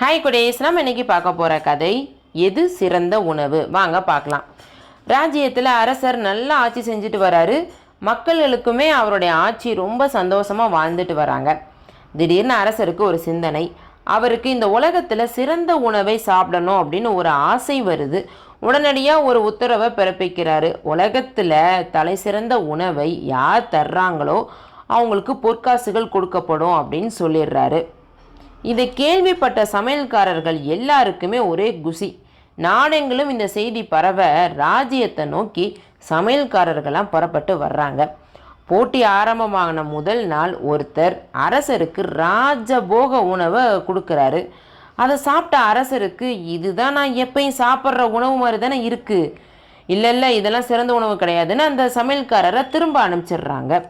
Hi குடேஸ், நம்ம இன்னைக்கு பார்க்க போகிற கதை எது சிறந்த உணவு வாங்க பார்க்கலாம். ராஜ்யத்தில் அரசர் நல்லா ஆட்சி செஞ்சுட்டு வராரு. மக்களுக்குமே அவருடைய ஆட்சி ரொம்ப சந்தோஷமாக வாழ்ந்துட்டு வராங்க. திடீர்னு அரசருக்கு ஒரு சிந்தனை. அவருக்கு இந்த உலகத்தில் சிறந்த உணவை சாப்பிடணும் அப்படின்னு ஒரு ஆசை வருது. உடனடியாக ஒரு உத்தரவை பிறப்பிக்கிறாரு. உலகத்தில் தலை சிறந்த உணவை யார் தர்றாங்களோ அவங்களுக்கு பொற்காசுகள் கொடுக்கப்படும் அப்படின்னு சொல்லிடுறாரு. இதை கேள்விப்பட்ட சமையல்காரர்கள் எல்லாருக்குமே ஒரே குஷி. நாடெங்கிலும் இந்த செய்தி பரவ ராஜ்யத்தை நோக்கி சமையல்காரர்கள்லாம் புறப்பட்டு வர்றாங்க. போட்டி ஆரம்பமான முதல் நாள் ஒருத்தர் அரசருக்கு ராஜபோக உணவை கொடுக்குறாரு. அதை சாப்பிட்ட அரசருக்கு இதுதான் நான் எப்பயும் சாப்பிட்ற உணவு மாதிரி தானே இருக்குது, இல்லை இதெல்லாம் சிறந்த உணவு கிடையாதுன்னு அந்த சமையல்காரரை திரும்ப அனுப்பிச்சிடுறாங்க.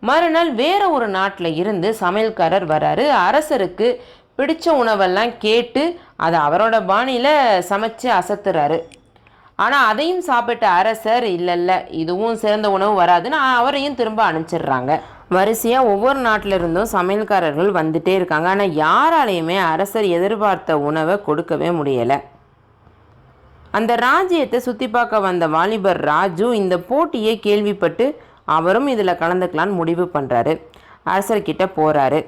மறுநாள் வேற ஒரு நாட்டில் இருந்து சமையல்காரர் வராரு. அரசருக்கு பிடிச்ச உணவெல்லாம் கேட்டு அதை அவரோட பாணியில் சமைச்சு அசத்துறாரு. ஆனால் அதையும் சாப்பிட்ட அரசர் இல்லை இதுவும் சிறந்த உணவு வராதுன்னு அவரையும் திரும்ப அனுப்பிச்சிடுறாங்க. வரிசையாக ஒவ்வொரு நாட்டில் இருந்தும் சமையல்காரர்கள் வந்துட்டே இருக்காங்க. ஆனால் யாராலையுமே அரசர் எதிர்பார்த்த உணவை கொடுக்கவே முடியலை. அந்த ராஜ்யத்தை சுற்றி பார்க்க வந்த வாலிபர் ராஜு இந்த போட்டியை கேள்விப்பட்டு அவரும் இதில் கலந்துக்கலான்னு முடிவு பண்ணுறாரு. அரசர்கிட்ட போகிறாரு.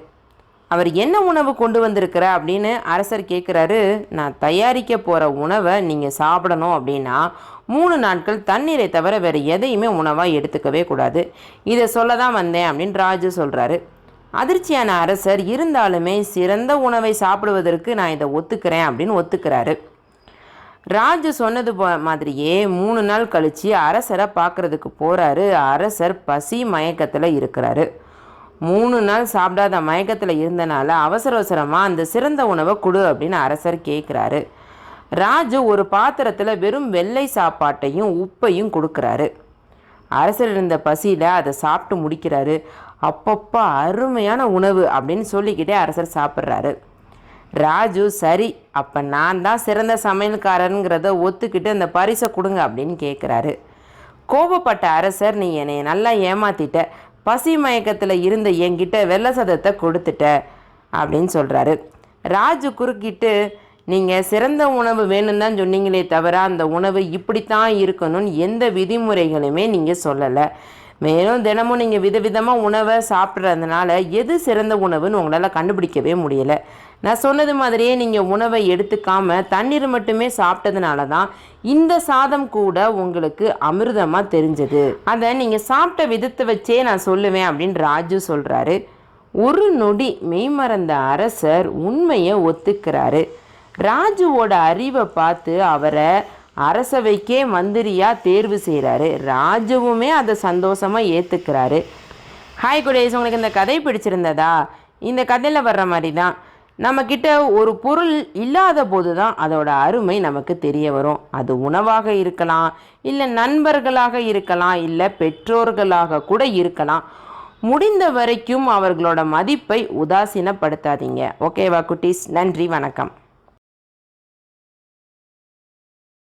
அவர் என்ன உணவு கொண்டு வந்திருக்கிற அப்படின்னு அரசர் கேட்குறாரு. நான் தயாரிக்க போகிற உணவை நீங்கள் சாப்பிடணும் அப்படின்னா 3 நாட்கள் தண்ணீரை தவிர வேறு எதையுமே உணவாக எடுத்துக்கவே கூடாது. இதை சொல்ல தான் வந்தேன் அப்படின்னு ராஜு சொல்கிறாரு. அதிர்ச்சியான அரசர் இருந்தாலுமே சிறந்த உணவை சாப்பிடுவதற்கு நான் இதை ஒத்துக்கிறேன் அப்படின்னு ஒத்துக்கிறாரு. ராஜு சொன்னது மாதிரியே 3 நாள் கழித்து அரசரை பார்க்குறதுக்கு போகிறாரு. அரசர் பசி மயக்கத்தில் இருக்கிறாரு. 3 நாள் சாப்பிடாத மயக்கத்தில் இருந்தனால அவசரமாக அந்த சிறந்த உணவை கொடு அப்படின்னு அரசர் கேட்குறாரு. ராஜு ஒரு பாத்திரத்தில் வெறும் வெள்ளை சாப்பாட்டையும் உப்பையும் கொடுக்குறாரு. அரசர் இருந்த பசியில் அதை சாப்பிட்டு முடிக்கிறாரு. அப்பப்போ அருமையான உணவு அப்படின்னு சொல்லிக்கிட்டே அரசர் சாப்பிட்றாரு. ராஜு சரி, அப்போ நான் தான் சிறந்த சமையல்காரனுங்கிறத ஒத்துக்கிட்டு அந்த பரிசை கொடுங்க அப்படின்னு கேட்குறாரு. கோபப்பட்ட அரசர், நீ என்னை நல்லா ஏமாத்திட்ட, பசி மயக்கத்தில் இருந்த என்கிட்ட வெள்ளை சதத்தை கொடுத்துட்ட அப்படின்னு சொல்கிறாரு. ராஜு குறுக்கிட்டு, நீங்கள் சிறந்த உணவு வேணும்னு தான் சொன்னீங்களே தவிர அந்த உணவு இப்படித்தான் இருக்கணும்னு எந்த விதிமுறைகளுமே நீங்கள் சொல்லலை. மேலும் தினமும் நீங்கள் விதவிதமாக உணவை சாப்பிட்றதுனால எது சிறந்த உணவுன்னு உங்களால் கண்டுபிடிக்கவே முடியலை. நான் சொன்னது மாதிரியே நீங்கள் உணவை எடுத்துக்காமல் தண்ணீர் மட்டுமே சாப்பிட்டதுனால தான் இந்த சாதம் கூட உங்களுக்கு அமிர்தமாக தெரிஞ்சது. அதை நீங்கள் சாப்பிட்ட விதத்தை வச்சே நான் சொல்லுவேன் அப்படின்னு ராஜு சொல்கிறாரு. ஒரு நொடி மெய்மறந்த அரசர் உண்மையை ஒத்துக்கிறாரு. ராஜுவோட அறிவை பார்த்து அவரை அரசவைக்கே மந்திரியாக தேர்வு செய்கிறாரு. ராஜுவுமே அதை சந்தோஷமாக ஏற்றுக்கிறாரு. ஹாய் குடேஸ், உங்களுக்கு இந்த கதை பிடிச்சிருந்ததா? இந்த கதையில் வர்ற மாதிரி தான் நம்மக்கிட்ட ஒரு பொருள் இல்லாத போது தான் அதோட அருமை நமக்கு தெரிய வரும். அது உணவாக இருக்கலாம், இல்லை நண்பர்களாக இருக்கலாம், இல்லை பெற்றோர்களாக கூட இருக்கலாம். முடிந்த வரைக்கும் அவர்களோட மதிப்பை உதாசீனப்படுத்தாதீங்க. ஓகேவா குட்டீஸ்? நன்றி, வணக்கம்.